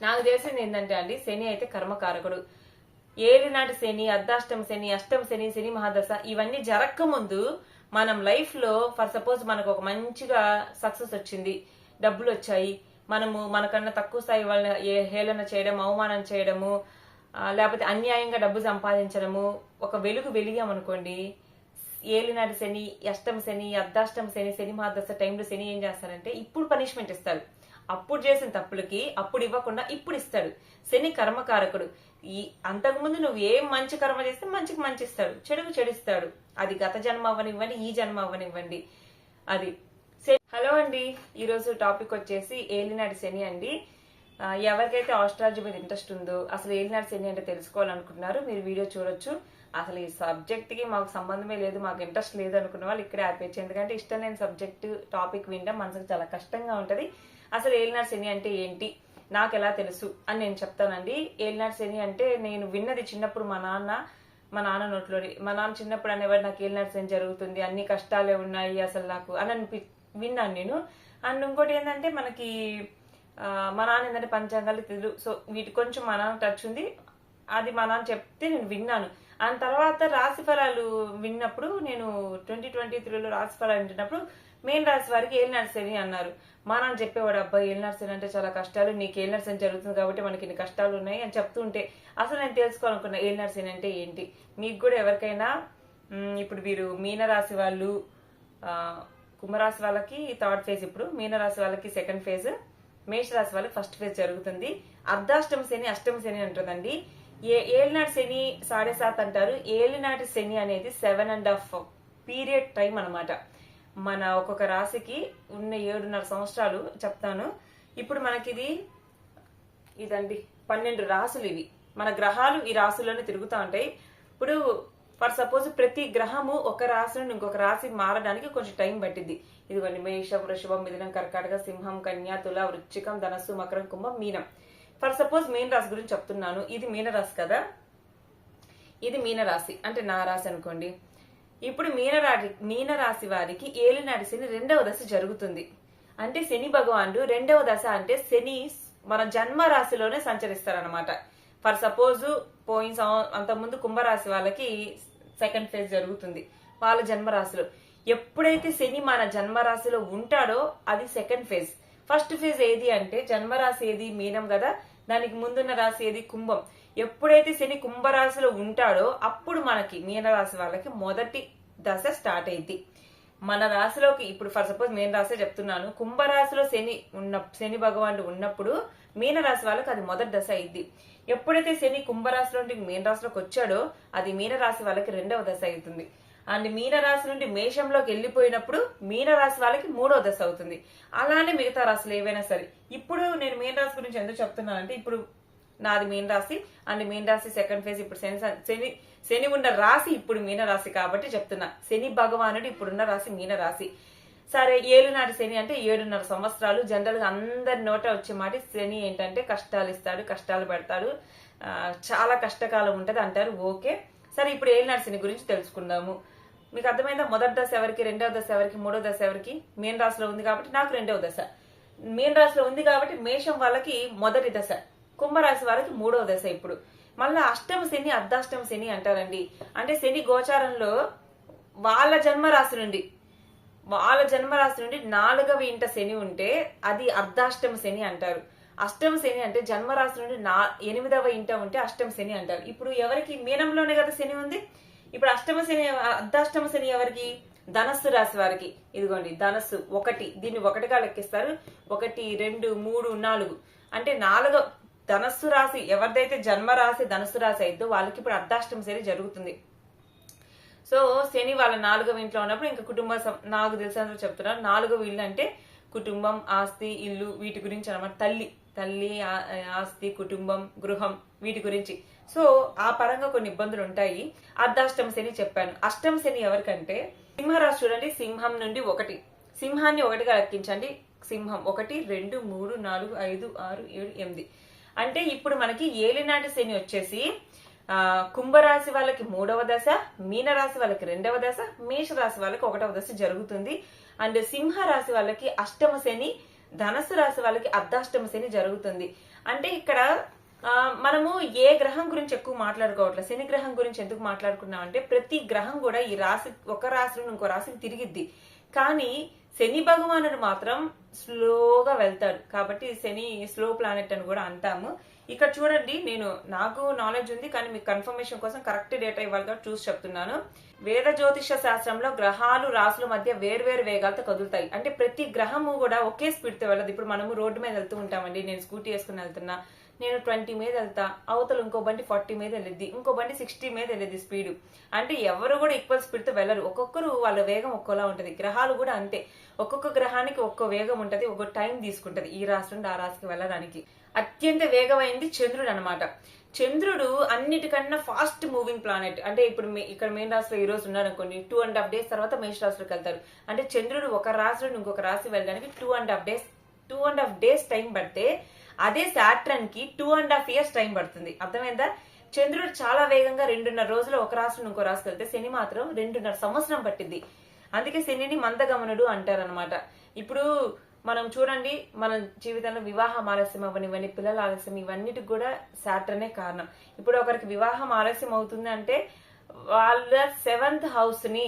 నాకు తెలిసింది ఏంటంటే అండి, శని అయితే కర్మకారకుడు. ఏలినాటి శని, అర్ధాష్టమ శని, అష్టమ శని, శని మహాదశ ఇవన్నీ జరక్క ముందు మనం లైఫ్ లో ఫర్ సపోజ్ మనకు ఒక మంచిగా సక్సెస్ వచ్చింది, డబ్బులు వచ్చాయి, మనము మనకన్నా తక్కువ స్థాయి వాళ్ళని హేళన చేయడం, అవమానం చేయడము, లేకపోతే అన్యాయంగా డబ్బు సంపాదించడము, ఒక వెలుగు వెలిగామనుకోండి, ఏలినాటి శని, అష్టమ శని, అర్ధాష్టమ శని, శని మహాదశ టైంలో శని ఏం చేస్తారంటే ఇప్పుడు పనిష్మెంట్ ఇస్తారు. అప్పుడు చేసిన తప్పులకి అప్పుడు ఇవ్వకుండా ఇప్పుడు ఇస్తాడు. శని కర్మకారకుడు. ఈ అంతకుముందు నువ్వు ఏం మంచి కర్మ చేస్తే మంచికి మంచి ఇస్తాడు, చెడుకు చెడిస్తాడు. అది గత జన్మ అవ్వనివ్వండి, ఈ జన్మ అవ్వనివ్వండి. అది హలో అండి, ఈరోజు టాపిక్ వచ్చేసి ఏలినాటి శని అండి. ఎవరికైతే ఆస్ట్రాలజీ మీద ఇంట్రెస్ట్ ఉందో, అసలు ఏలినాటి శని అంటే తెలుసుకోవాలనుకుంటున్నారు, మీరు వీడియో చూడొచ్చు. అసలు ఈ సబ్జెక్ట్ కి మాకు సంబంధమే లేదు, మాకు ఇంట్రెస్ట్ లేదు అనుకున్న వాళ్ళు ఇక్కడే ఆపేయచ్చు. ఎందుకంటే ఇష్టం లేని సబ్జెక్ట్ టాపిక్ వినడం మనసుకు చాలా కష్టంగా ఉంటది. అసలు ఏలినాటి శని అంటే ఏంటి, నాకు ఎలా తెలుసు అని నేను చెప్తానండి. ఏలినాటి శని అంటే నేను విన్నది చిన్నప్పుడు మా నాన్న నోట్లోని. మా నాన్న చిన్నప్పుడు అనేవాడు, నాకు ఏలినాటి శని జరుగుతుంది, అన్ని కష్టాలే ఉన్నాయి అసలు నాకు అని విన్నాను నేను. అండ్ ఇంకోటి ఏంటంటే మనకి మా నాన్న ఏంటంటే పంచాంగాలు తెలుసు. సో వీటి కొంచెం మా నాన్న టచ్ ఉంది, అది మా నాన్న చెప్తే నేను విన్నాను. ఆ తర్వాత రాశి ఫలాలు విన్నప్పుడు, నేను 2023లో రాశి ఫలాలు వింటున్నప్పుడు మెయిన్ రాశి వారికి ఏలినాటి శని అన్నారు. మా నాన్న చెప్పేవాడు, అబ్బాయి ఏలినాటి శని అంటే చాలా కష్టాలు, నీకు ఏలినాటి శని జరుగుతుంది కాబట్టి మనకి ఇన్ని కష్టాలు ఉన్నాయి అని చెప్తుంటే అసలు నేను తెలుసుకోవాలనుకున్నా ఏలినాటి శని అంటే ఏంటి. మీకు కూడా ఎవరికైనా ఇప్పుడు వీరు మీనరాశి వాళ్ళు, కుంభరాశి వాళ్ళకి థర్డ్ ఫేజ్, ఇప్పుడు మీనరాశి వాళ్ళకి సెకండ్ ఫేజ్, మేషరాశి వాళ్ళకి ఫస్ట్ ఫేజ్ జరుగుతుంది. అర్ధాష్టమ శని, అష్టమ శని అంటుందండి. ఏలినాటి శని 7.5 అంటారు. ఏలినాటి శని అనేది 7.5 పీరియడ్ టైం అనమాట. మన ఒక్కొక్క రాశికి ఉన్న 7.5 సంవత్సరాలు చెప్తాను. ఇప్పుడు మనకి ఇదండి 12 రాసులు. ఇవి మన గ్రహాలు ఈ రాసుల్లోనే తిరుగుతూ ఉంటాయి. ఇప్పుడు ఫర్ సపోజ్ ప్రతి గ్రహము ఒక రాశి నుండి ఇంకొక రాశి మారడానికి కొంచెం టైం పట్టింది. ఇదిగోండి, మేషం, వృషభం, మిథునం, కర్కాటక, సింహం, కన్య, తుల, వృశ్చికం, ధనస్సు, మకరం, కుంభం, మీనం. ఫర్ సపోజ్ మీన రాశి గురించి చెప్తున్నాను. ఇది మీనరాశి కదా, ఇది మీనరాశి అంటే నా రాశి అనుకోండి. ఇప్పుడు మీనరాశి వారికి ఏలినాటి శని 2వ దశ జరుగుతుంది. అంటే శని భగవానుడు 2వ దశ అంటే శని మన జన్మ రాశిలోనే సంచరిస్తారనమాట. ఫర్ సపోజ్ అంతకుముందు కుంభరాశి వాళ్ళకి సెకండ్ ఫేజ్ జరుగుతుంది వాళ్ళ జన్మరాశిలో. ఎప్పుడైతే శని మన జన్మరాశిలో ఉంటాడో అది సెకండ్ ఫేజ్. ఫస్ట్ ఫేజ్ ఏది అంటే జన్మరాశి ఏది మీనం కదా, దానికి ముందున్న రాశి ఏది కుంభం. ఎప్పుడైతే శని కుంభరాశిలో ఉంటాడో అప్పుడు మనకి మీనరాశి వాళ్ళకి మొదటి దశ స్టార్ట్ అయింది. మన రాశిలోకి ఇప్పుడు ఫర్ సపోజ్ మీన రాశి చెప్తున్నాను, కుంభరాశిలో శని భగవానుడు ఉన్నప్పుడు మీనరాశి వాళ్ళకి అది మొదటి దశ అయింది. ఎప్పుడైతే శని కుంభరాశిలో నుండి మీనరాశిలోకి వచ్చాడో అది మీనరాశి వాళ్ళకి 2వ దశ అవుతుంది. అండ్ మీనరాశి నుండి మేషంలోకి వెళ్ళిపోయినప్పుడు మీనరాశి వాళ్ళకి 3వ దశ అవుతుంది. అలానే మిగతా రాశులు ఏవైనా సరే. ఇప్పుడు నేను మీనరాశి గురించి ఎందుకు చెప్తున్నానంటే, ఇప్పుడు నాది మీనరాశి అండ్ మీనరాశి సెకండ్ ఫేజ్. ఇప్పుడు శని ఉన్న రాశి ఇప్పుడు మీనరాశి కాబట్టి చెప్తున్నా. శని భగవానుడు ఇప్పుడున్న రాశి మీనరాశి. సరే, ఏలినాటి శని అంటే 7.5 సంవత్సరాలు. జనరల్ గా అందరి నోట వచ్చే మాట శని ఏంటంటే కష్టాలు ఇస్తాడు, కష్టాలు పెడతాడు, చాలా కష్టకాలం ఉంటది అంటారు. ఓకే, సరే ఇప్పుడు ఏలినాటి శని గురించి తెలుసుకుందాము. మీకు అర్థమైందా? మొదటి దశ ఎవరికి, 2వ దశ ఎవరికి, 3వ దశ ఎవరికి? మీన రాశిలో ఉంది కాబట్టి నాకు 2వ దశ. మీన రాశిలో ఉంది కాబట్టి మేషం వాళ్ళకి మొదటి దశ, కుంభరాశి వాళ్ళకి 3వ దశ. ఇప్పుడు మళ్ళీ అష్టమ శని, అర్ధాష్టమ శని అంటారండి. అంటే శని గోచారంలో వాళ్ళ జన్మరాశి నుండి 4వ ఇంట శని ఉంటే అది అర్ధాష్టమ శని అంటారు. అష్టమ శని అంటే జన్మరాశి నుండి 8వ ఇంట ఉంటే అష్టమ శని అంటారు. ఇప్పుడు ఎవరికి? మీనంలోనే కదా శని ఉంది. ఇప్పుడు అష్టమ శని, అర్ధాష్టమ శని ఎవరికి? ధనస్సు రాశి వారికి. ఇదిగోండి ధనస్సు 1, దీన్ని 1గా లెక్కిస్తారు. 1, 2, 3, 4 అంటే 4 ధనస్సు రాశి ఎవరిదైతే జన్మరాశి ధనస్సు రాశి అయిద్దో వాళ్ళకి ఇప్పుడు అర్ధాష్టమ శని జరుగుతుంది. సో శని వాళ్ళ 4వ ఇంట్లో ఉన్నప్పుడు ఇంకా కుటుంబ, నాకు తెలిసినందుకు చెప్తున్నారు, 4వ ఇల్లు అంటే కుటుంబం, ఆస్తి, ఇల్లు, వీటి గురించి అనమాట. తల్లి, ఆస్తి, కుటుంబం, గృహం, వీటి గురించి. సో ఆ పరంగా కొన్ని ఇబ్బందులు ఉంటాయి. అర్ధాష్టమ శని చెప్పాను. అష్టమ శని ఎవరికంటే సింహరాశి చూడండి, సింహం నుండి 1, సింహాన్ని 1గా లెక్కించండి. సింహం 1, 2, 3, 4, 5, 6, 7, 8 అంటే ఇప్పుడు మనకి ఏలినాటి శని వచ్చేసి కుంభరాశి వాళ్ళకి 3వ దశ, మీనరాశి వాళ్ళకి 2వ దశ, మేషరాశి వాళ్ళకి 1వ దశ జరుగుతుంది. అండ్ సింహరాశి వాళ్ళకి అష్టమ శని, ధనస్సు రాశి వాళ్ళకి అర్ధాష్టమ శని జరుగుతుంది. అంటే ఇక్కడ మనము ఏ గ్రహం గురించి ఎక్కువ మాట్లాడుకోవట్లేదు, శని గ్రహం గురించి ఎందుకు మాట్లాడుకున్నాం అంటే ప్రతి గ్రహం కూడా ఈ రాశి ఒక రాశి నుండి ఇంకో రాశికి తిరిగిద్ది, కానీ శని భగవానుడు మాత్రం స్లోగా వెళ్తాడు కాబట్టి శని స్లో ప్లానెట్ అని కూడా అంటాము. ఇక్కడ చూడండి, నాకు నాలెడ్జ్ ఉంది కానీ మీకు కన్ఫర్మేషన్ కోసం కరెక్ట్ డేటా ఇవ్వాలి కాబట్టి చూసి చెప్తున్నాను. వేద జ్యోతిష శాస్త్రంలో గ్రహాలు రాసుల మధ్య వేర్వేరు వేగాలతో కదులుతాయి. అంటే ప్రతి గ్రహము కూడా ఒకే స్పీడ్ తో వెళ్ళదు. ఇప్పుడు మనము రోడ్డు మీద వెళ్తూ ఉంటామండి, నేను స్కూటీ వేసుకుని వెళ్తున్నా, నేను 20 మీద వెళ్తా, అవతల ఇంకో బండి 40 మీద వెళ్ళిద్ది, ఇంకో బండి 60 మీద వెళ్ళిద్ది స్పీడ్. అంటే ఎవరు కూడా ఈక్వల్ స్పీడ్ తో వెళ్ళరు, ఒక్కొక్కరు వాళ్ళ వేగం ఒక్కోలా ఉంటది. గ్రహాలు కూడా అంతే, ఒక్కొక్క గ్రహానికి ఒక్కో వేగం ఉంటది, ఒక్కొక్క టైం తీసుకుంటది ఈ రాశి నుండి ఆ రాశికి వెళ్ళడానికి. అత్యంత వేగమైంది చంద్రుడు అనమాట. చంద్రుడు అన్నిటికన్నా ఫాస్ట్ మూవింగ్ ప్లానెట్. అంటే ఇప్పుడు ఇక్కడ మేన్ రాశిలో ఈ రోజు ఉన్నారు అనుకోండి, 2.5 days తర్వాత మేష రాశిలోకి వెళ్తారు. అంటే చంద్రుడు ఒక రాశి నుండి ఇంకొక రాశి వెళ్ళడానికి 2.5 days టైం పడితే, అదే సాటర్న్ కి 2.5 years టైం పడుతుంది. అర్థమైందా? చంద్రుడు చాలా వేగంగా 2.5 రోజులు ఒక రాశి నుండి ఇంకో రాశికి వెళ్తే శని మాత్రం 2.5 సంవత్సరం పట్టింది. అందుకే శనిని మందగమనుడు అంటారనమాట. ఇప్పుడు మనం చూడండి, మన జీవితంలో వివాహం ఆలస్యం అవ్వనివ్వండి, పిల్లల ఆలస్యం, ఇవన్నిటికి కూడా సాటర్నే కారణం. ఇప్పుడు ఒకరికి వివాహం ఆలస్యం అవుతుంది అంటే వాళ్ళ 7th house ని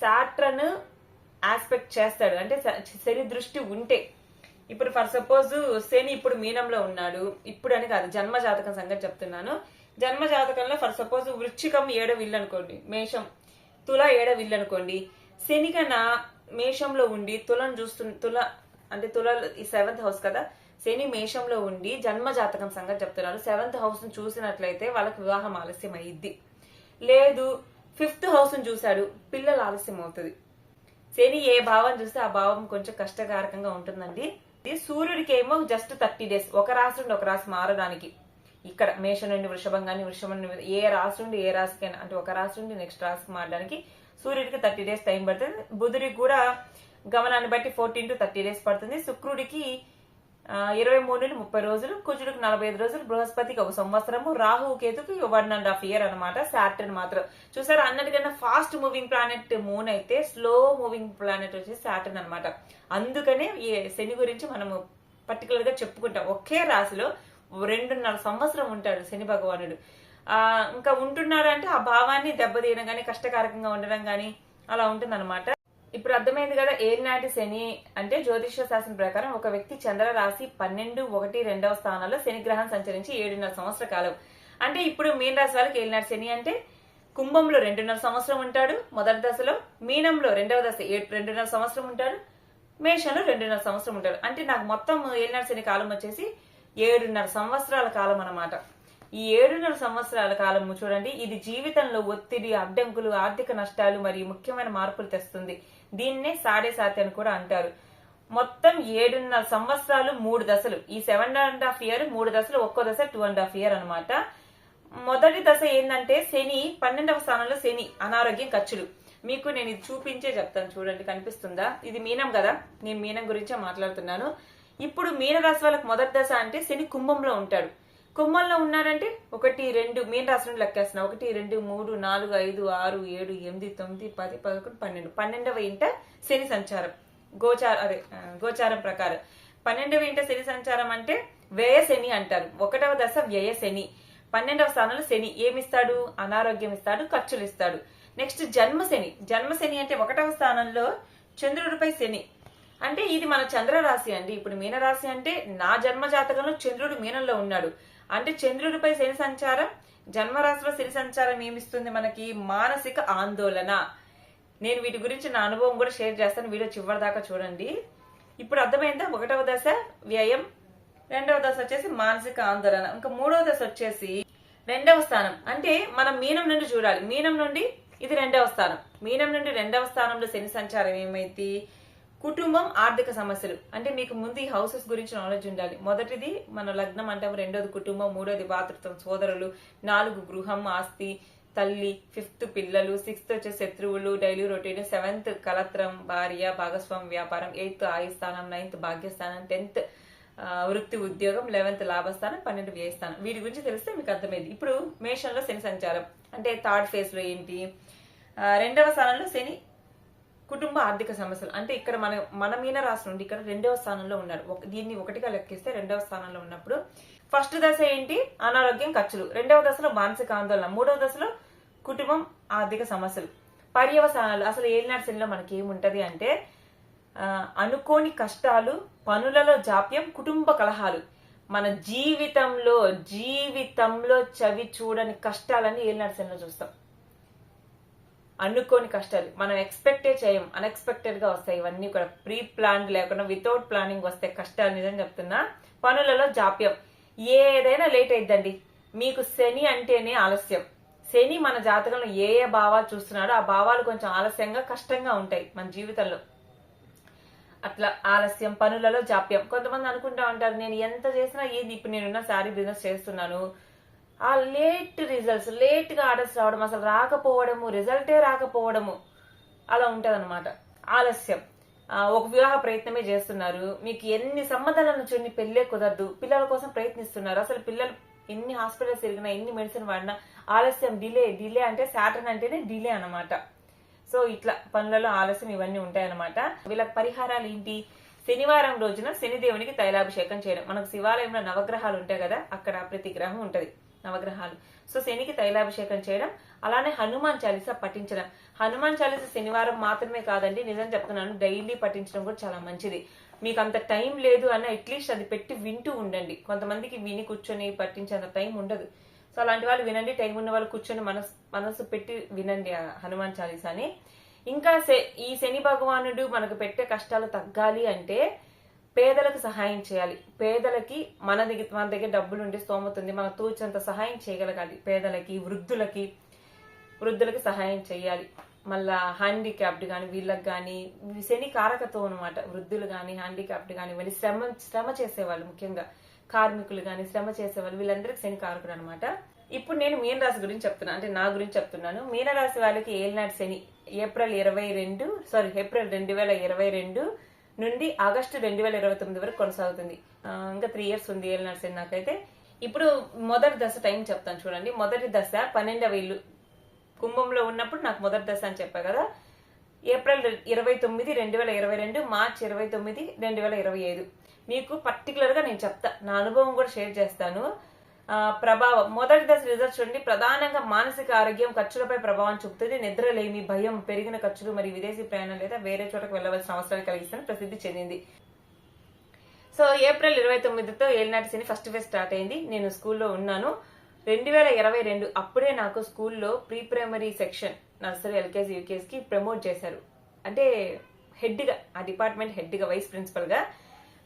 సాటర్న్ ఆస్పెక్ట్ చేస్తాడు. అంటే శని దృష్టి ఉంటే, ఇప్పుడు ఫర్ సపోజ్ శని ఇప్పుడు మీనంలో ఉన్నాడు, ఇప్పుడు అని కాదు, జన్మ జాతకం సంగతి చెప్తున్నాను. జన్మ జాతకంలో ఫర్ సపోజ్ వృశ్చికం 7వ ఇల్లు అనుకోండి, మేషం, తుల 7వ ఇల్లు అనుకోండి. శని కన్నా మేషంలో ఉండి తులను తుల ఈ 7th house కదా, శని మేషంలో ఉండి జన్మ జాతకం సంగతి చెప్తున్నారు. 7th house ను చూసినట్లయితే వాళ్ళకి వివాహం ఆలస్యం అయ్యిద్ది. లేదు 5th house ను చూశాడు, పిల్లలు ఆలస్యం అవుతుంది. శని ఏ భావం చూస్తే ఆ భావం కొంచెం కష్టకారకంగా ఉంటుందండి. సూర్యుడికి ఏమో జస్ట్ 30 days ఒక రాశి నుండి ఒక రాశి మారడానికి. ఇక్కడ మేషం నుండి వృషభం కానీ, వృషభం నుండి ఏ రాశి నుండి ఏ రాశికైనా, అంటే ఒక రాశి నుండి నెక్స్ట్ రాశికి మారడానికి సూర్యుడికి 30 days టైం పడుతుంది. బుధుడికి కూడా గమనాన్ని బట్టి 14 to 30 days పడుతుంది. శుక్రుడికి 23 నుండి 30 రోజులు, కుజుడికి 45 రోజులు, బృహస్పతికి 1 సంవత్సరము, రాహు కేతుకి 1.5 years అనమాట. సాటర్న్ మాత్రం చూసారు, అన్నిటికన్నా ఫాస్ట్ మూవింగ్ ప్లానెట్ మూన్ అయితే స్లో మూవింగ్ ప్లానెట్ వచ్చేసి సాటర్న్ అనమాట. అందుకనే ఈ శని గురించి మనము పర్టికులర్ గా చెప్పుకుంటాం. ఒకే రాశిలో 2.5 సంవత్సరం ఉంటాడు శని భగవానుడు. ఇంకా ఉంటున్నాడు అంటే ఆ భావాన్ని దెబ్బతీయడం గానీ, కష్టకారకంగా ఉండడం గానీ అలా ఉంటుంది అనమాట. ఇప్పుడు అర్థమైంది కదా, ఏలినాటి శని అంటే జ్యోతిష శాస్త్రం ప్రకారం ఒక వ్యక్తి చంద్ర రాశి 12, 1, 2వ స్థానాల్లో శని గ్రహం సంచరించి 7.5 సంవత్సర కాలం. అంటే ఇప్పుడు మీన రాశి వాళ్ళకి ఏలినాటి శని అంటే కుంభంలో 2.5 సంవత్సరం ఉంటాడు మొదటి దశలో, మీనంలో 2వ దశ 2.5 సంవత్సరం ఉంటాడు, మేషంలో 2.5 సంవత్సరం ఉంటాడు. అంటే నాకు మొత్తం ఏలినాటి శని కాలం వచ్చేసి 7.5 సంవత్సరాల కాలం అన్నమాట. ఈ 7.5 సంవత్సరాల కాలం చూడండి, ఇది జీవితంలో ఒత్తిడి, అడ్డంకులు, ఆర్థిక నష్టాలు మరియు ముఖ్యమైన మార్పులు తెస్తుంది. దీన్నే సాడే సాతి అని కూడా అంటారు. మొత్తం 7.5 సంవత్సరాలు 3 దశలు. ఈ 7.5 years 3 దశలు, ఒక్కో దశ 2.5 years అనమాట. మొదటి దశ ఏంటంటే శని 12వ స్థానంలో శని, అనారోగ్యం, ఖర్చులు. మీకు నేను ఇది చూపించే చెప్తాను, చూడండి కనిపిస్తుందా? ఇది మీనం కదా, నేను మీనం గురించే మాట్లాడుతున్నాను. ఇప్పుడు మీన రాశి వాళ్ళకి మొదటి దశ అంటే శని కుంభంలో ఉంటాడు. కుంభంలో ఉన్నాడంటే 1, 2 మీన రాశి నుండి లెక్కేస్తున్నా, 1, 2, 3, 4, 5, 6, 7, 8, 9, 10, 11, 12. 12వ ఇంట శని సంచారం, గోచారం ప్రకారం 12వ ఇంట శని సంచారం అంటే వ్యయ శని అంటారు. 1వ దశ వ్యయ శని. 12వ స్థానంలో శని ఏమిస్తాడు? అనారోగ్యం ఇస్తాడు, ఖర్చులు ఇస్తాడు. నెక్స్ట్ జన్మశని. జన్మశని అంటే 1వ స్థానంలో చంద్రుడిపై శని. అంటే ఇది మన చంద్ర రాశి అండి. ఇప్పుడు మీన రాశి అంటే నా జన్మ జాతకంలో చంద్రుడు మీనంలో ఉన్నాడు. అంటే చంద్రుడిపై శని సంచారం, జన్మరాశిలో శని సంచారం ఏమిస్తుంది మనకి? మానసిక ఆందోళన. నేను వీటి గురించి నా అనుభవం కూడా షేర్ చేస్తాను, వీడియో చివరి దాకా చూడండి. ఇప్పుడు అర్థమైందా? 1వ దశ వ్యయం, 2వ దశ వచ్చేసి మానసిక ఆందోళన, ఇంకా 3వ దశ వచ్చేసి 2వ స్థానం. అంటే మనం మీనం నుండి చూడాలి, మీనం నుండి ఇది 2వ స్థానం. మీనం నుండి 2వ స్థానంలో శని సంచారం ఏమైతే కుటుంబం, ఆర్థిక సమస్యలు. అంటే మీకు ముందు ఈ హౌసెస్ గురించి నాలెడ్జ్ ఉండాలి. మొదటిది మన లగ్నం అంటాము, 2వది కుటుంబం, 3వది భాతృత్వం, సోదరులు, 4 గృహం, ఆస్తి, తల్లి, 5th పిల్లలు, 6th వచ్చే శత్రువులు, డైలీ రొటీన్, 7th కలత్రం, భార్య, భాగస్వామి, వ్యాపారం, 8th ఆయుస్థానం, 9th భాగ్యస్థానం, 10th వృత్తి, ఉద్యోగం, 11th లాభస్థానం, 12th వ్యయస్థానం. వీటి గురించి తెలిస్తే మీకు అర్థమైంది. ఇప్పుడు మేషంలో శని సంచారం అంటే 3rd phase లో ఏంటి? 2వ స్థానంలో శని, కుటుంబ ఆర్థిక సమస్యలు. అంటే ఇక్కడ మన మీన రాశి నుండి ఇక్కడ 2వ స్థానంలో ఉన్నాడు. దీన్ని 1గా లెక్కిస్తే 2వ స్థానంలో ఉన్నప్పుడు ఫస్ట్ దశ ఏంటి? అనారోగ్యం, ఖర్చులు. రెండవ దశలో మానసిక ఆందోళన. మూడవ దశలో కుటుంబం, ఆర్థిక సమస్యలు. పర్యవసానాలు. అసలు ఏలినాటి శనిలో మనకి ఏముంటది అంటే అనుకోని కష్టాలు, పనులలో జాప్యం, కుటుంబ కలహాలు. మన జీవితంలో చవి చూడని కష్టాలని ఏలినాటి శనిలో చూస్తాం. అనుకోని కష్టాలు మనం ఎక్స్పెక్టే చేయం, అన్ఎక్స్పెక్టెడ్ గా వస్తాయి. ఇవన్నీ కూడా ప్రీ ప్లాన్ లేకుండా వితౌట్ ప్లానింగ్ వస్తే కష్టాలు. నిజం చెప్తున్నా. పనులలో జాప్యం. ఏదైనా లేట్ అయిద్దండి. మీకు శని అంటేనే ఆలస్యం. శని మన జాతకంలో ఏ భావాలు చూస్తున్నాడో ఆ భావాలు కొంచెం ఆలస్యంగా, కష్టంగా ఉంటాయి మన జీవితంలో. అట్లా ఆలస్యం, పనులలో జాప్యం. కొంతమంది అనుకుంటా ఉంటారు, నేను ఎంత చేసినా ఏది, ఇప్పుడు నేనున్న శారీ బిజినెస్ చేస్తున్నాను, ఆ లేట్ రిజల్ట్స్, లేట్ గా ఆర్డర్స్ రావడం, అసలు రాకపోవడము, రిజల్టే రాకపోవడము, అలా ఉంటది అనమాట. ఆలస్యం. ఒక వివాహ ప్రయత్నమే చేస్తున్నారు, మీకు ఎన్ని సంబంధాలను చూడండి, పెళ్ళే కుదరదు, పిల్లల కోసం ప్రయత్నిస్తున్నారు, అసలు పిల్లలు ఎన్ని హాస్పిటల్స్ తిరిగినా, ఎన్ని మెడిసిన్ వాడినా ఆలస్యం, డిలే అంటే సాటర్న్ అంటేనే డిలే అనమాట. సో ఇట్లా పనులలో ఆలస్యం, ఇవన్నీ ఉంటాయన్నమాట. వీళ్ళకి పరిహారాలు ఏంటి? శనివారం రోజున శనిదేవునికి తైలాభిషేకం చేయడం. మనకు శివాలయంలో నవగ్రహాలు ఉంటాయి కదా, అక్కడ ప్రతి గ్రహం ఉంటది, నవగ్రహాలు. సో శనికి తైలాభిషేకం చేయడం, అలానే హనుమాన్ చాలీసా పఠించడం. హనుమాన్ చాలీసా శనివారం మాత్రమే కాదండి, నిజం చెప్తున్నాను, డైలీ పఠించడం కూడా చాలా మంచిది. మీకు అంత టైం లేదు అన్న అట్లీస్ట్ అది పెట్టి వింటూ ఉండండి. కొంతమందికి విని కూర్చొని పట్టించేంత టైం ఉండదు. సో అలాంటి వాళ్ళు వినండి, టైం ఉన్న వాళ్ళు కూర్చొని మనసు పెట్టి వినండి హనుమాన్ చాలీసాని. ఇంకా ఈ శని భగవానుడు మనకు పెట్టే కష్టాలు తగ్గాలి అంటే పేదలకు సహాయం చేయాలి. పేదలకి మన దగ్గర డబ్బులు ఉండి స్తోమతుంది, మనకు తోచినంత సహాయం చేయగలగాలి. పేదలకి, వృద్ధులకి సహాయం చేయాలి. మళ్ళా హ్యాండిక్యాప్డ్ కానీ, వీళ్ళకి కానీ శని కారకత్వం అనమాట. వృద్ధులు కానీ, హ్యాండిక్యాప్డ్ కానీ, వీళ్ళు శ్రమ చేసేవాళ్ళు, ముఖ్యంగా కార్మికులు కానీ, శ్రమ చేసేవాళ్ళు, వీళ్ళందరికీ శని కారకుడు అనమాట. ఇప్పుడు నేను మీనరాశి గురించి చెప్తున్నాను, అంటే నా గురించి చెప్తున్నాను. మీనరాశి వాళ్ళకి ఏలినాటి శని ఏప్రిల్ 2022 నుండి ఆగస్టు 2029 వరకు కొనసాగుతుంది. ఇంకా 3 years ఉంది ఏలినాటి శని నాకైతే. ఇప్పుడు మొదటి దశ టైం చెప్తాను చూడండి. మొదటి దశ 12వ ఇల్లు కుంభంలో ఉన్నప్పుడు నాకు మొదటి దశ అని చెప్పా కదా. April 29, 2022, March 29, 2025. మీకు పర్టికులర్ గా నేను చెప్తా, నా అనుభవం కూడా షేర్ చేస్తాను. ప్రభావం. మొదటి దశ రిజల్ట్స్ చూడండి. ప్రధానంగా మానసిక ఆరోగ్యం, ఖర్చులపై ప్రభావం చూపుతుంది. నిద్రలేమి, భయం, పెరిగిన ఖర్చులు మరియు విదేశీ ప్రయాణం లేదా వేరే చోటకు వెళ్లవలసిన అవసరాలు కలిగిస్తున్న ప్రసిద్ధి చెందింది. సో ఏప్రిల్ 29తో ఏలినాటి శని ఫస్ట్ ఫేజ్ స్టార్ట్ అయింది. నేను స్కూల్లో ఉన్నాను. 2022 అప్పుడే నాకు స్కూల్లో pre primary section, nursery, LKG, యూకేజీకి ప్రమోట్ చేశారు. అంటే హెడ్ గా, ఆ డిపార్ట్మెంట్ హెడ్ గా, వైస్ ప్రిన్సిపల్ గా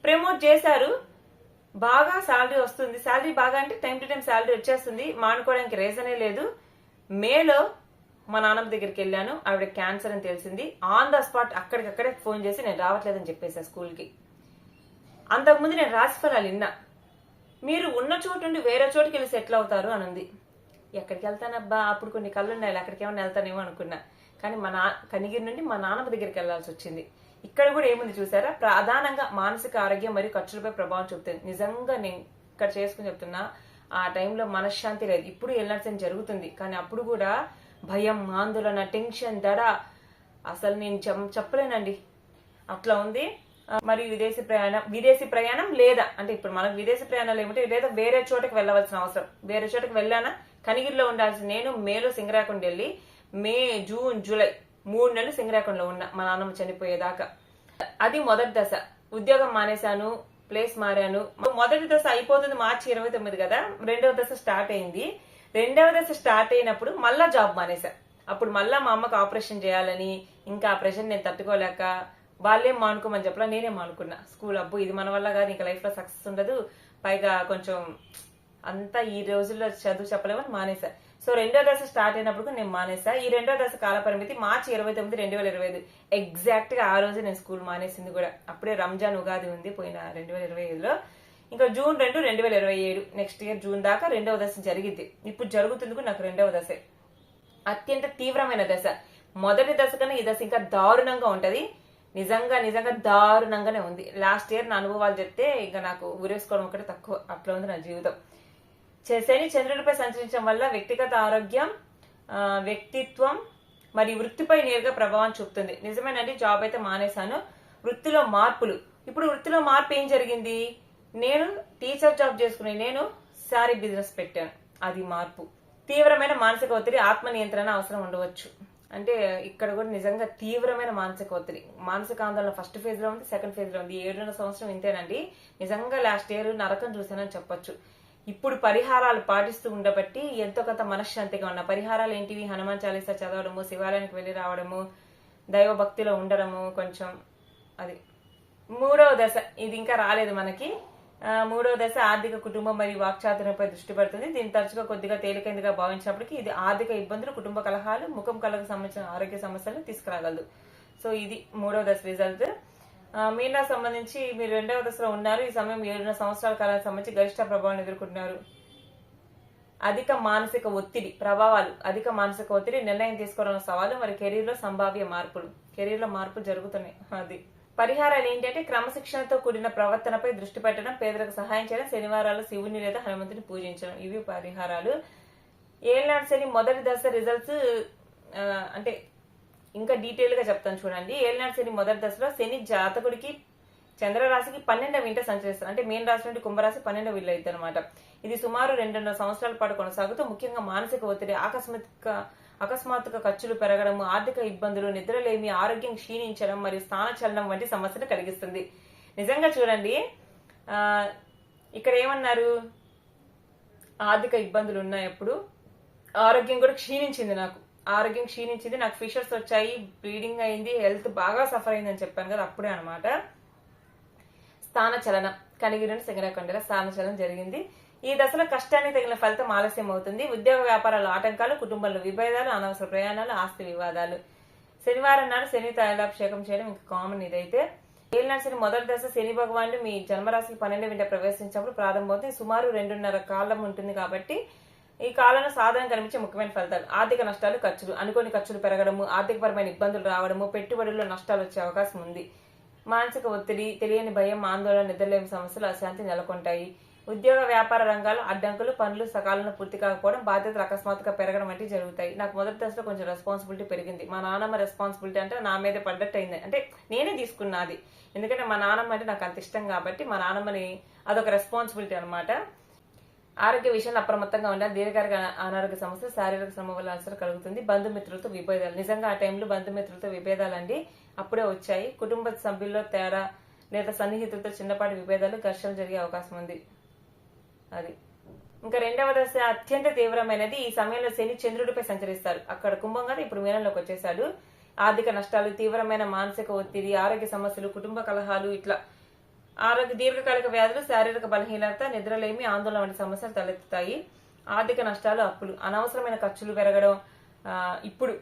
ప్రమోట్ చేశారు. బాగా శాలరీ వస్తుంది. శాలరీ బాగా అంటే టైం టు టైం శాలరీ వచ్చేస్తుంది, మానుకోవడానికి రీజనే లేదు. మేలో మా నాన్నమ్మ దగ్గరికి వెళ్ళాను, ఆవిడ క్యాన్సర్ అని తెలిసింది. ఆన్ ద స్పాట్ అక్కడికక్కడే ఫోన్ చేసి నేను రావట్లేదని చెప్పేసా స్కూల్కి. అంతకుముందు నేను రాశి ఫలాలు విన్నా, మీరు ఉన్న చోటు నుండి వేరే చోటుకి వెళ్ళి సెటిల్ అవుతారు అని ఉంది. ఎక్కడికి వెళ్తానబ్బా, అప్పుడు కొన్ని కళ్ళు ఉన్నాయి, అక్కడికి ఏమైనా వెళ్తానేమో అనుకున్నా. కానీ కనిగిరి నుండి మా నాన్నమ్మ దగ్గరికి వెళ్లాల్సి వచ్చింది. ఇక్కడ కూడా ఏముంది చూసారా, ప్రధానంగా మానసిక ఆరోగ్యం మరియు ఖర్చులపై ప్రభావం చూపుతుంది. నిజంగా నేను ఇక్కడ చేసుకుని చెప్తున్నా, ఆ టైంలో మనశ్శాంతి లేదు. ఇప్పుడు ఎల్లాల్సిన జరుగుతుంది, కానీ అప్పుడు కూడా భయం, ఆందోళన, టెన్షన్, దడ, అసలు నేను చెప్పలేనండి, అట్లా ఉంది. మరి విదేశీ ప్రయాణం లేదా అంటే ఇప్పుడు మనకు విదేశీ ప్రయాణాలు ఏమిటి, లేదా వేరే చోటకి వెళ్ళవలసిన అవసరం. వేరే చోటకి వెళ్ళానా, కనిగిరిలో ఉండాల్సి నేను మేలో సింగరాకొండ వెళ్ళి మే, జూన్, జూలై 3 నెలలు సింగరాకొండలో ఉన్నా మా నాన్నమ్మ చనిపోయేదాకా. అది మొదటి దశ. ఉద్యోగం మానేశాను, ప్లేస్ మారాను. మొదటి దశ అయిపోతుంది మార్చి 29 కదా. రెండవ దశ స్టార్ట్ అయింది. రెండవ దశ స్టార్ట్ అయినప్పుడు మళ్ళా జాబ్ మానేశా. అప్పుడు మళ్ళా మా అమ్మకు ఆపరేషన్ చేయాలని, ఇంకా ఆ ప్రెషర్ నేను తట్టుకోలేక వాళ్ళేం మానుకోమని చెప్పలా, నేనే మానుకున్నా. స్కూల్ అబ్బు ఇది మన వల్ల కాదు, ఇంకా లైఫ్ లో సక్సెస్ ఉండదు, పైగా కొంచెం అంతా ఈ రోజుల్లో చదువు చెప్పలేమని మానేశా. సో రెండో దశ స్టార్ట్ అయినప్పుడు నేను మానేసా. ఈ రెండో దశ కాల పరిమితి మార్చి 29, 2025. ఎగ్జాక్ట్ గా ఆ రోజు నేను స్కూల్ మానేసింది కూడా. అప్పుడే రంజాన్, ఉగాది ఉంది పోయిన 2025లో. ఇంకా జూన్ 2, 2027 నెక్స్ట్ ఇయర్ జూన్ దాకా రెండవ దశ జరిగింది. ఇప్పుడు జరుగుతుంది కూడా నాకు రెండవ దశ. అత్యంత తీవ్రమైన దశ. మొదటి దశ కన్నా ఈ దశ ఇంకా దారుణంగా ఉంటది. నిజంగా దారుణంగానే ఉంది. లాస్ట్ ఇయర్ నా అనుభవాలు చెప్తే ఇంకా నాకు ఊరేసుకోవడం ఒకటి తక్కువ, అట్లా ఉంది నా జీవితం. శని చంద్రుడిపై సంచరించడం వల్ల వ్యక్తిగత ఆరోగ్యం, వ్యక్తిత్వం మరియు వృత్తిపై నేరుగా ప్రభావం చూపుతుంది. నిజమేనండి, జాబ్ అయితే మానేశాను. వృత్తిలో మార్పులు. ఇప్పుడు వృత్తిలో మార్పు ఏం జరిగింది, నేను టీచర్ జాబ్ చేసుకునే నేను శారీ బిజినెస్ పెట్టాను. అది మార్పు. తీవ్రమైన మానసిక ఒత్తిడి, ఆత్మ నియంత్రణ అవసరం ఉండవచ్చు. అంటే ఇక్కడ కూడా నిజంగా తీవ్రమైన మానసిక ఒత్తిడి, మానసిక ఆందోళన ఫస్ట్ ఫేజ్ లో ఉంది, సెకండ్ ఫేజ్ లో ఉంది. 7వ సంవత్సరం ఇంతేనండి. నిజంగా లాస్ట్ ఇయర్ నరకం చూసానని చెప్పొచ్చు. ఇప్పుడు పరిహారాలు పాటిస్తూ ఉండబట్టి ఎంతో కొంత మనశ్శాంతిగా ఉన్న. పరిహారాలు ఏంటివి? హనుమాన్ చాలీసా చదవడము, శివాలయానికి వెళ్ళి రావడము, దైవ భక్తిలో ఉండడము కొంచెం. అది 3వ దశ. ఇది ఇంకా రాలేదు మనకి. 3వ దశ ఆర్థిక, కుటుంబం మరియు వాక్చాతుర్యంపై దృష్టి పెడుతుంది. దీన్ని తరచుగా కొద్దిగా తేలికైందిగా భావించినప్పటికీ ఇది ఆర్థిక ఇబ్బందులు, కుటుంబ కలహాలు, ముఖం కళకు సంబంధించిన ఆరోగ్య సమస్యలను తీసుకురాగలదు. సో ఇది 3వ దశ రిజల్ట్. మీనా సంబంధించి మీరు 2వ దశలో ఉన్నారు. ఈ సమయం 7 సంవత్సరాల కాలానికి సంబంధించి గరిష్ట ప్రభావాన్ని ఎదుర్కొంటున్నారు. అధిక మానసిక ఒత్తిడి ప్రభావాలు, అధిక మానసిక ఒత్తిడి, నిర్ణయం తీసుకోవడం సవాలు, మరి కెరీర్ లో సంభావ్య మార్పులు. కెరీర్ లో మార్పులు జరుగుతున్నాయి. అది పరిహారాలు ఏంటంటే క్రమశిక్షణతో కూడిన ప్రవర్తనపై దృష్టి పెట్టడం, పేదలకు సహాయం చేయడం, శనివారాలు శివుని లేదా హనుమంతుని పూజించడం. ఇవి పరిహారాలు. ఏళ్ళనాటి శని మొదటి దశ రిజల్ట్స్ అంటే ఇంకా డీటెయిల్ గా చెప్తాను చూడండి. ఏళ్ళనాటి శని మొదటి దశలో శని జాతకుడికి చంద్రరాశికి 12వ ఇంట సంచరిస్తారు. అంటే మీన రాశి నుండి కుంభరాశి 12వ ఇల్లు అయితే అనమాట. ఇది సుమారు 2.5 సంవత్సరాల పాటు కొనసాగుతూ ముఖ్యంగా మానసిక ఒత్తిడి, అకస్మాత్తుగా ఖర్చులు పెరగడం, ఆర్థిక ఇబ్బందులు, నిద్రలేమి, ఆరోగ్యం క్షీణించడం మరియు స్థానచలనం వంటి సమస్యలు కలిగిస్తుంది. నిజంగా చూడండి, ఇక్కడ ఏమన్నారు? ఆర్థిక ఇబ్బందులు ఉన్నాయి. అప్పుడు ఆరోగ్యం కూడా క్షీణించింది. నాకు ఫిషర్స్ వచ్చాయి, బ్లీడింగ్ అయింది, హెల్త్ బాగా సఫర్ అయిందని చెప్పాను కదా, అప్పుడే అనమాట. స్థానచలనం, కనిగిరిని సింగరకొండల స్థానచలనం జరిగింది. ఈ దశలో కష్టానికి తగిన ఫలితం ఆలస్యం అవుతుంది. ఉద్యోగ వ్యాపారాల ఆటంకాలు, కుటుంబంలో విభేదాలు, అనవసర ప్రయాణాలు, ఆస్తి వివాదాలు. శనివారం నాడు శని తైలాభిషేకం చేయడం ఇంకా కామన్. ఇదైతే ఏళ్ళనాటి శని మొదటి దశ శని భగవానుడు మీ జన్మరాశికి 12వ ఇంట ప్రవేశించినప్పుడు ప్రారంభమవుతుంది. సుమారు 2.5 కాలం ఉంటుంది కాబట్టి ఈ కాలంలో సాధన కనిపించే ముఖ్యమైన ఫలితాలు: ఆర్థిక నష్టాలు, ఖర్చులు, అనుకోని ఖర్చులు పెరగడము, ఆర్థికపరమైన ఇబ్బందులు రావడము, పెట్టుబడుల్లో నష్టాలు వచ్చే అవకాశం ఉంది. మానసిక ఒత్తిడి, తెలియని భయం, ఆందోళన, నిద్రలేని సమస్యలు, అశాంతి నెలకొంటాయి. ఉద్యోగ వ్యాపార రంగాలు అడ్డంకులు, పనులు సకాలంలో పూర్తి కాకపోవడం, బాధ్యతలు అకస్మాత్తుగా పెరగడం వంటివి జరుగుతాయి. నాకు మొదటి దశలో కొంచెం రెస్పాన్సిబిలిటీ పెరిగింది. మా నాన్నమ్మ రెస్పాన్సిబిలిటీ అంటే నా మీద పడ్డట్టు అయింది. అంటే నేనే తీసుకున్నది, ఎందుకంటే మా నాన్నమ్మ అంటే నాకు అంత ఇష్టం కాబట్టి మా నాన్నమ్మని అదొక రెస్పాన్సిబిలిటీ అనమాట. ఆరోగ్య విషయంలో అప్రమత్తంగా ఉండాలి. దీర్ఘకాలిక అనారోగ్య సమస్యలు, శారీరక శ్రమ వల్ల అలసట కలుగుతుంది. బంధుమిత్రులతో విభేదాలు. నిజంగా ఆ టైంలో బంధుమిత్రులతో విభేదాలండి అప్పుడే వచ్చాయి. కుటుంబ సభ్యుల్లో తేడా లేదా సన్నిహితులతో చిన్నపాటి విభేదాలు, ఘర్షణలు జరిగే అవకాశం ఉంది. అది ఇంకా 2వ దశ అత్యంత తీవ్రమైనది. ఈ సమయంలో శని చంద్రుడిపై సంచరిస్తారు. అక్కడ కుంభం కదా, ఇప్పుడు మీనంలోకి వచ్చేసాడు. ఆర్థిక నష్టాలు, తీవ్రమైన మానసిక ఒత్తిడి, ఆరోగ్య సమస్యలు, కుటుంబ కలహాలు, ఇట్లా దీర్ఘకాలిక వ్యాధులు, శారీరక బలహీనత, నిద్రలేమి, ఆందోళన వంటి సమస్యలు తలెత్తుతాయి. ఆర్థిక నష్టాలు, అప్పులు, అనవసరమైన ఖర్చులు పెరగడం, ఇప్పుడు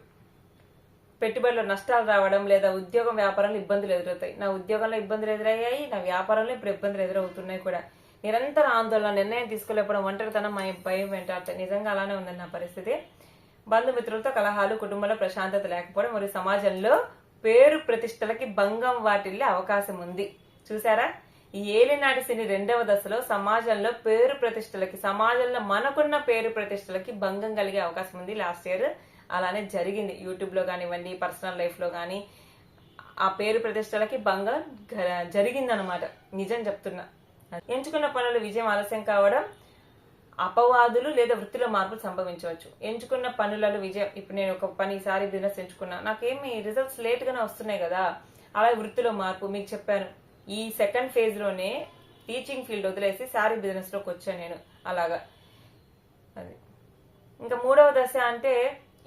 పెట్టుబడిలో నష్టాలు రావడం లేదా ఉద్యోగం వ్యాపారంలో ఇబ్బందులు ఎదురవుతాయి. నా ఉద్యోగంలో ఇబ్బందులు ఎదురయ్యాయి, నా వ్యాపారంలో ఇప్పుడు ఇబ్బందులు ఎదురవుతున్నాయి కూడా. నిరంతర ఆందోళన, నిర్ణయం తీసుకోలేకపోవడం, ఒంటరితనం, భయం వెంటాడతాయి. నిజంగా అలానే ఉందండి నా పరిస్థితి. బంధుమిత్రులతో కలహాలు, కుటుంబంలో ప్రశాంతత లేకపోవడం మరియు సమాజంలో పేరు ప్రతిష్టలకి భంగం వాటిల్లే అవకాశం ఉంది. చూసారా, ఈ ఏలినాటి శని 2వ దశలో సమాజంలో పేరు ప్రతిష్టలకి, సమాజంలో మనకున్న పేరు ప్రతిష్టలకి భంగం కలిగే అవకాశం ఉంది. లాస్ట్ ఇయర్ అలానే జరిగింది. యూట్యూబ్ లో కానివ్వండి, పర్సనల్ లైఫ్ లో కానీ ఆ పేరు ప్రతిష్టలకి భంగం జరిగిందనమాట. నిజం చెప్తున్నా. ఎంచుకున్న పనులు విజయం ఆలస్యం కావడం, అపవాదులు లేదా వృత్తిలో మార్పులు సంభవించవచ్చు. ఎంచుకున్న పనులలో విజయం. ఇప్పుడు నేను ఒక పని, ఈసారి బిజినెస్ ఎంచుకున్నా, నాకేమి రిజల్ట్స్ లేట్ గానే వస్తున్నాయి కదా. అలాగే వృత్తిలో మార్పు. మీకు చెప్పాను, ఈ సెకండ్ ఫేజ్ లోనే టీచింగ్ ఫీల్డ్ వదిలేసి శారీ బిజినెస్ లోకి వచ్చాను నేను. అలాగా అది. ఇంకా 3వ దశ అంటే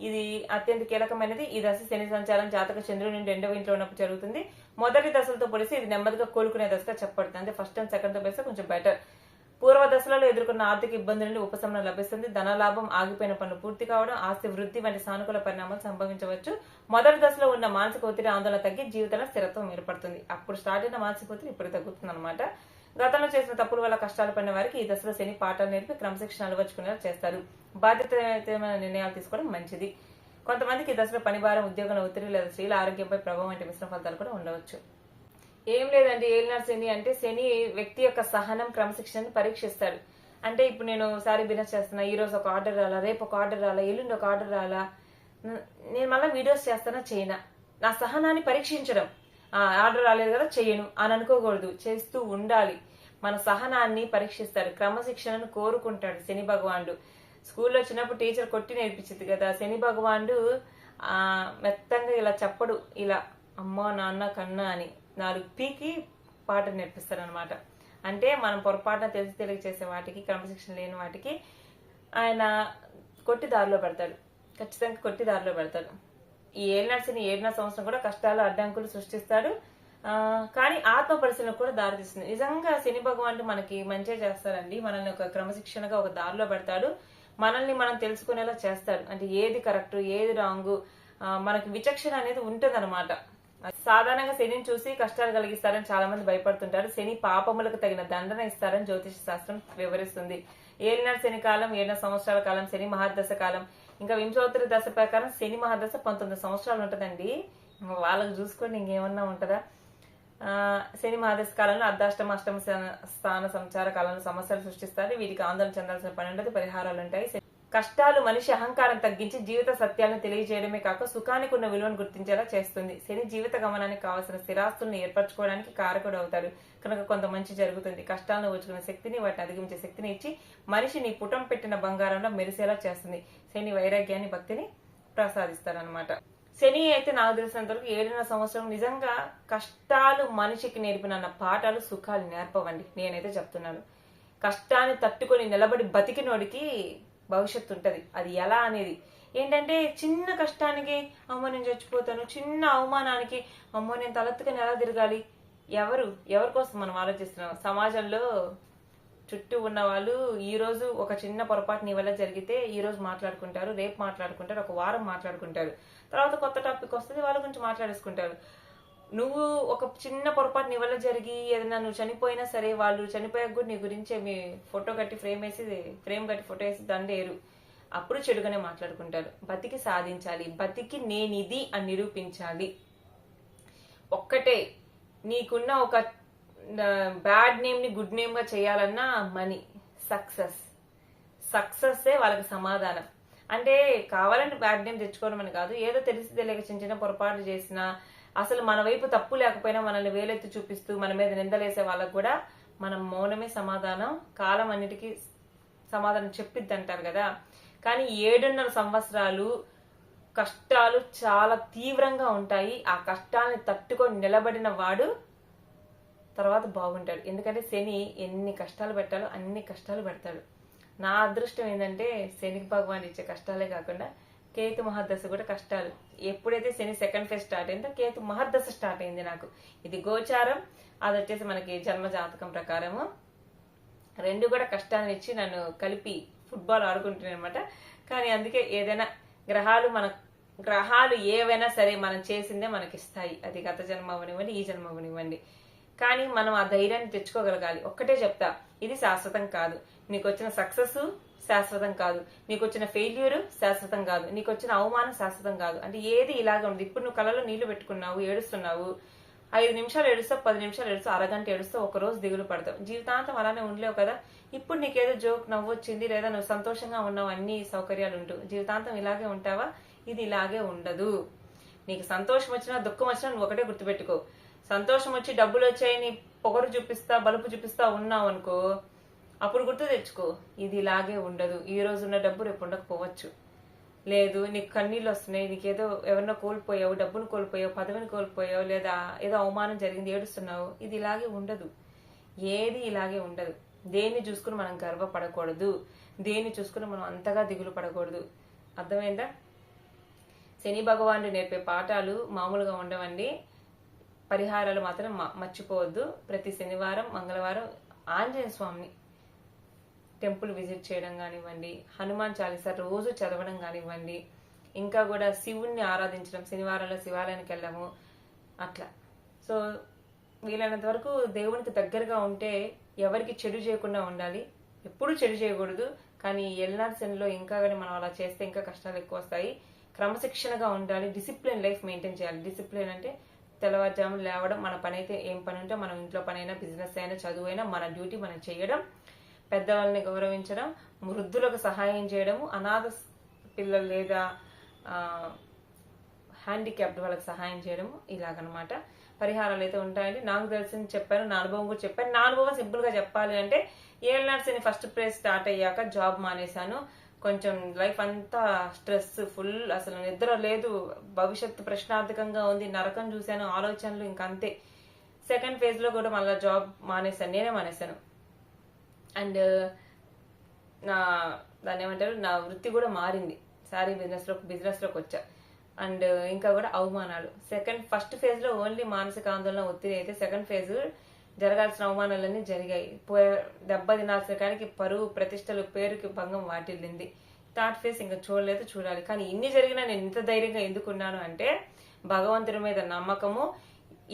ఇది అత్యంత కీలకమైనది. ఈ దశ శని సంచారం జాతక చంద్రుడి నుండి 2వ ఇంట్లో ఉన్నప్పుడు జరుగుతుంది. మొదటి దశలతో పోలిసి ఇది నెమ్మదిగా కోలుకునే దశగా చెప్పబడుతుంది. అంటే ఫస్ట్ అండ్ సెకండ్ తో పోలిస్తే కొంచెం బెటర్. పూర్వ దశలలో ఎదుర్కొన్న ఆర్థిక ఇబ్బంది నుండి ఉపశమనం లభిస్తుంది. ధనలాభం, ఆగిపోయిన పనులు పూర్తి కావడం, ఆస్తి వృద్ధి వంటి సానుకూల పరిణామాలు సంభవించవచ్చు. మొదటి దశలో ఉన్న మానసిక ఒత్తిడి, ఆందోళన తగ్గి జీవితంలో స్థిరత్వం ఏర్పడుతుంది. అప్పుడు స్టార్ట్ అయిన మానసిక ఒత్తిడి ఇప్పుడు తగ్గుతుంది అనమాట. గతంలో చేసిన తప్పుల వల్ల కష్టాలు పడిన వారికి ఈ దశలో శని పాఠాలు నేర్పి క్రమశిక్షణ అలవర్చుకునేలా చేస్తారు. బాధ్యతమైన నిర్ణయాలు తీసుకోవడం మంచిది. కొంతమందికి ఈ దశలో పనిభారం, ఉద్యోగంలో ఒత్తిడి లేదా స్త్రీల ఆరోగ్యంపై ప్రభావం వంటి మిశ్రమ ఫలితాలు కూడా ఉండవచ్చు. ఏం లేదండి, ఏలినాటి శని అంటే శని వ్యక్తి యొక్క సహనం, క్రమశిక్షణని పరీక్షిస్తాడు. అంటే ఇప్పుడు నేను సారీ బిజినెస్ చేస్తున్నా, ఈ రోజు ఒక ఆర్డర్ రాలా, రేపు ఒక ఆర్డర్ రాలా, ఎల్లుండి ఒక ఆర్డర్ రాలా, నేను మళ్ళీ వీడియోస్ చేస్తానా చేయనా, నా సహనాన్ని పరీక్షించడం. ఆర్డర్ రాలేదు కదా చెయ్యను అని అనుకోకూడదు, చేస్తూ ఉండాలి. మన సహనాన్ని పరీక్షిస్తాడు, క్రమశిక్షణను కోరుకుంటాడు శని భగవానుడు. స్కూల్లో చిన్నప్పుడు టీచర్ కొట్టి నేర్పించింది కదా, శని భగవానుడు మెత్తంగా ఇలా చెప్పడు, ఇలా అమ్మ నాన్న కన్నా అని 4 పీకి పాట నేర్పిస్తాడు అనమాట. అంటే మనం పొరపాటున తెలిసి తెలియ చేసే వాటికి, క్రమశిక్షణ లేని వాటికి ఆయన కొట్టి దారిలో పెడతాడు, ఖచ్చితంగా కొట్టి దారిలో పెడతాడు. ఈ ఏలినాటి శని 7వ సంవత్సరం కూడా కష్టాలు అడ్డంకులు సృష్టిస్తాడు, కానీ ఆత్మ పరిశీలనకు కూడా దారితీస్తుంది. నిజంగా శని భగవానుడు మనకి మంచిగా చేస్తాడండి, మనల్ని ఒక క్రమశిక్షణగా ఒక దారిలో పెడతాడు, మనల్ని మనం తెలుసుకునేలా చేస్తాడు. అంటే ఏది కరెక్ట్ ఏది రాంగు మనకి విచక్షణ అనేది ఉంటుంది అనమాట. సాధారణంగా శనిని చూసి కష్టాలు కలిగిస్తారని చాలా మంది భయపడుతుంటారు. శని పాపములకు తగిన దండన ఇస్తారని జ్యోతిష శాస్త్రం వివరిస్తుంది. ఏలినాటి శని కాలం 7 సంవత్సరాల కాలం, శని మహాదశ కాలం. ఇంకా వింశోత్తర దశ ప్రకారం శని మహాదశ 19 సంవత్సరాలు ఉంటుందండి. వాళ్ళకి చూసుకొని ఇంకేమన్నా ఉంటుందా? శని మహాదశ కాలంలో అర్ధాష్టమ అష్టమ స్థాన సంచార కాలంలో సమస్యలు సృష్టిస్తారు. వీటికి ఆందోళన చెందాల్సిన పని ఉండదు, పరిహారాలు ఉంటాయి. కష్టాలు మనిషి అహంకారం తగ్గించి జీవిత సత్యాలను తెలియజేయడమే కాక సుఖానికి ఉన్న విలువను గుర్తించేలా చేస్తుంది. శని జీవిత గమనానికి కావాల్సిన స్థిరాస్తులను ఏర్పరచుకోవడానికి కారకుడు అవుతాడు కనుక కొంత మంచి జరుగుతుంది. కష్టాలను ఓచుకునే శక్తిని, వాటిని అధిగమించే శక్తిని ఇచ్చి మనిషిని పుటం పెట్టిన బంగారంలో మెరిసేలా చేస్తుంది. శని వైరాగ్యాన్ని, భక్తిని ప్రసాదిస్తారనమాట. శని అయితే నాకు తెలిసినంత వరకు 7వ సంవత్సరం నిజంగా కష్టాలు మనిషికి నేర్పిన పాఠాలు సుఖాలు నేర్పవండి. నేనైతే చెప్తున్నాను, కష్టాన్ని తట్టుకొని నిలబడి బతికినోడికి భవిష్యత్తు ఉంటది. అది ఎలా అనేది ఏంటంటే, చిన్న కష్టానికి అమ్మో నేను చచ్చిపోతాను, చిన్న అవమానానికి అమ్మో నేను తలెత్తుకొని ఎలా తిరగాలి, ఎవరి కోసం మనం ఆలోచిస్తున్నాం? సమాజంలో చుట్టూ ఉన్న వాళ్ళు ఈ రోజు ఒక చిన్న పొరపాటు నీ వల్ల జరిగితే ఈ రోజు మాట్లాడుకుంటారు, రేపు మాట్లాడుకుంటారు, ఒక వారం మాట్లాడుకుంటారు, తర్వాత కొత్త టాపిక్ వస్తుంది వాళ్ళ గురించి మాట్లాడేసుకుంటారు. నువ్వు ఒక చిన్న పొరపాటు నీ వల్ల జరిగి ఏదైనా నువ్వు చనిపోయినా సరే, వాళ్ళు చనిపోయాక కూడా నీ గురించి మీ ఫోటో కట్టి ఫ్రేమ్ కట్టి ఫోటో వేసి దండేరు, అప్పుడు చెడుగానే మాట్లాడుకుంటారు. బతికి సాధించాలి, బతికి నేనిది అని నిరూపించాలి. ఒక్కటే, నీకున్న ఒక బ్యాడ్ నేమ్ ని గుడ్ నేమ్ గా చేయాలన్నా మనీ, సక్సెస్సే వాళ్ళకి సమాధానం. అంటే కావాలని బ్యాడ్ నేమ్ తెచ్చుకోవడం అని కాదు, ఏదో తెలిసి తెలియక చిన్న చిన్న పొరపాట్లు చేసినా, అసలు మన వైపు తప్పు లేకపోయినా మనల్ని వేలెత్తి చూపిస్తూ మన మీద నిందలేసే వాళ్ళకు కూడా మనం మౌనమే సమాధానం, కాలం అన్నిటికీ సమాధానం చెప్పిద్ది అంటారు కదా. కానీ 7.5 సంవత్సరాలు కష్టాలు చాలా తీవ్రంగా ఉంటాయి. ఆ కష్టాలని తట్టుకొని నిలబడిన వాడు తర్వాత బాగుంటాడు. ఎందుకంటే శని ఎన్ని కష్టాలు పెట్టాలో అన్ని కష్టాలు పెడతాడు. నా అదృష్టం ఏంటంటే శని భగవాన్ ఇచ్చే కష్టాలే కాకుండా కేతు మహర్దశ కూడా కష్టాలు. ఎప్పుడైతే శని సెకండ్ ఫేజ్ స్టార్ట్ అయిందో కేతు మహర్దశ స్టార్ట్ అయింది నాకు. ఇది గోచారం, అది వచ్చేసి మనకి జన్మ జాతకం ప్రకారము. 2 కూడా కష్టాన్ని ఇచ్చి నన్ను కలిపి ఫుట్బాల్ ఆడుకుంటున్నాయి అనమాట. కానీ అందుకే ఏదైనా గ్రహాలు ఏవైనా సరే మనం చేసిందే మనకిస్తాయి. అది గత జన్మ అవనివ్వండి, ఈ జన్మ అవనివ్వండి. కానీ మనం ఆ ధైర్యాన్ని తెచ్చుకోగలగాలి. ఒక్కటే చెప్తా, ఇది శాశ్వతం కాదు. నీకు వచ్చిన సక్సెస్ శాశ్వతం కాదు, నీకు వచ్చిన ఫెయిల్యూర్ శాశ్వతం కాదు, నీకు వచ్చిన అవమానం శాశ్వతం కాదు. అంటే ఏది ఇలాగే ఉంది. ఇప్పుడు నువ్వు కళ్ళలో నీళ్లు పెట్టుకున్నావు, ఏడుస్తున్నావు, 5 నిమిషాలు ఏడుస్తావు, 10 నిమిషాలు ఏడుస్తావు, అరగంట ఏడుస్తావు, ఒక రోజు దిగులు పడతావు, జీవితాంతం అలానే ఉండలేవు కదా. ఇప్పుడు నీకేదో జోక్ నవ్వు వచ్చింది, లేదా నువ్వు సంతోషంగా ఉన్నావు, అన్ని సౌకర్యాలు ఉంటూ జీవితాంతం ఇలాగే ఉంటావా? ఇది ఇలాగే ఉండదు. నీకు సంతోషం వచ్చినా దుఃఖం వచ్చినా నువ్వు ఒకటే గుర్తుపెట్టుకో, సంతోషం వచ్చి డబ్బులు వచ్చాయని పొగరు చూపిస్తా బలుపు చూపిస్తా ఉన్నావు అనుకో, అప్పుడు గుర్తు తెచ్చుకో, ఇది ఇలాగే ఉండదు. ఈ రోజు ఉన్న డబ్బు రేపు ఉండకపోవచ్చు. లేదు నీకు కన్నీళ్ళు వస్తున్నాయి, నీకేదో ఎవరినో కోల్పోయావు, డబ్బును కోల్పోయావు, పదవిని కోల్పోయావు, లేదా ఏదో అవమానం జరిగింది ఏడుస్తున్నావు, ఇది ఇలాగే ఉండదు. ఏది ఇలాగే ఉండదు. దేన్ని చూసుకుని మనం గర్వపడకూడదు, దేన్ని చూసుకుని మనం అంతగా దిగులు పడకూడదు. అర్థమైందా? శని భగవానుడు నేర్పే పాఠాలు మామూలుగా ఉండవండి. పరిహారాలు మాత్రం మర్చిపోవద్దు. ప్రతి శనివారం మంగళవారం ఆంజనేయ స్వామిని టెంపుల్ విజిట్ చేయడం కానివ్వండి, హనుమాన్ చాలీసా రోజు చదవడం కానివ్వండి, ఇంకా కూడా శివుణ్ణి ఆరాధించడం, శనివారంలో శివాలయానికి వెళ్ళడము, అట్లా. సో వీలైనంత వరకు దేవునికి దగ్గరగా ఉంటే ఎవరికి చెడు చేయకుండా ఉండాలి. ఎప్పుడు చెడు చేయకూడదు. కానీ ఎల్నాడు శనిలో ఇంకా కానీ మనం అలా చేస్తే ఇంకా కష్టాలు ఎక్కువ వస్తాయి. క్రమశిక్షణగా ఉండాలి, డిసిప్లిన్ లైఫ్ మెయింటైన్ చేయాలి. డిసిప్లిన్ అంటే తెల్లవారుజామున లేవడం, మన పని అయితే ఏం పని ఉంటే మనం ఇంట్లో పని అయినా, బిజినెస్ అయినా, చదువు అయినా మన డ్యూటీ మనం చేయడం, పెద్దవాళ్ళని గౌరవించడం, వృద్ధులకు సహాయం చేయడము, అనాథ పిల్లలు లేదా హ్యాండిక్యాప్డ్ వాళ్ళకి సహాయం చేయడము, ఇలాగనమాట. పరిహారాలు అయితే ఉంటాయండి. నాకు తెలిసింది చెప్పాను, నా అనుభవం కూడా చెప్పాను. నా అనుభవం సింపుల్ గా చెప్పాలి అంటే ఏళ్ళనాటి శని ఫస్ట్ ప్రైజ్ స్టార్ట్ అయ్యాక జాబ్ మానేశాను. కొంచెం లైఫ్ అంతా స్ట్రెస్ ఫుల్, అసలు నిద్ర లేదు, భవిష్యత్తు ప్రశ్నార్థకంగా ఉంది, నరకం చూశాను, ఆలోచనలు ఇంకంతే. సెకండ్ ఫేజ్ లో కూడా మళ్ళీ జాబ్ మానేశాను, నేనే మానేశాను. అండ్ నా దాన్ని ఏమంటారు, నా వృత్తి కూడా మారింది, శారీ బిజినెస్ లోకి వచ్చా. అండ్ ఇంకా కూడా అవమానాలు. ఫస్ట్ ఫేజ్ లో ఓన్లీ మానసిక ఆందోళన, ఒత్తిడి అయితే సెకండ్ ఫేజ్ జరగాల్సిన అవమానాలన్నీ జరిగాయి. దెబ్బ తినాల్సిన కాడికి పరువు ప్రతిష్టలు, పేరుకి భంగం వాటిల్లింది. థర్డ్ ఫేజ్ ఇంకా చూడలేదు, చూడాలి. కానీ ఇన్ని జరిగినా నేను ఇంత ధైర్యంగా ఎందుకున్నాను అంటే భగవంతుడి మీద నమ్మకము.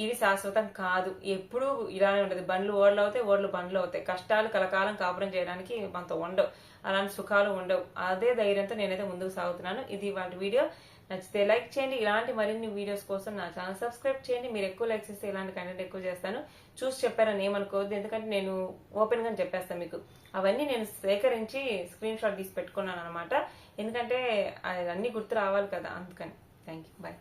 ఇవి శాశ్వతం కాదు, ఎప్పుడు ఇలానే ఉండదు. బండ్లు ఓడలు అవుతాయి, ఓడలు బండ్లు అవుతాయి. కష్టాలు కలకాలం కాపురం చేయడానికి మనతో ఉండవు, అలాంటి సుఖాలు ఉండవు. అదే ధైర్యంతో నేనైతే ముందుకు సాగుతున్నాను. ఇది వాటి వీడియో. నచ్చితే లైక్ చేయండి. ఇలాంటి మరిన్ని వీడియోస్ కోసం నా ఛానల్ సబ్స్క్రైబ్ చేయండి. మీరు ఎక్కువ లైక్స్ ఇస్తే ఇలాంటి కంటెంట్ ఎక్కువ చేస్తాను. చూసి చెప్పారని ఏమనుకోవద్దు, ఎందుకంటే నేను ఓపెన్ గా చెప్పేస్తాను మీకు. అవన్నీ నేను సేకరించి స్క్రీన్ షాట్ తీసి పెట్టుకున్నాను అనమాట. ఎందుకంటే అన్ని గుర్తు రావాలి కదా, అందుకని. Thank you, bye.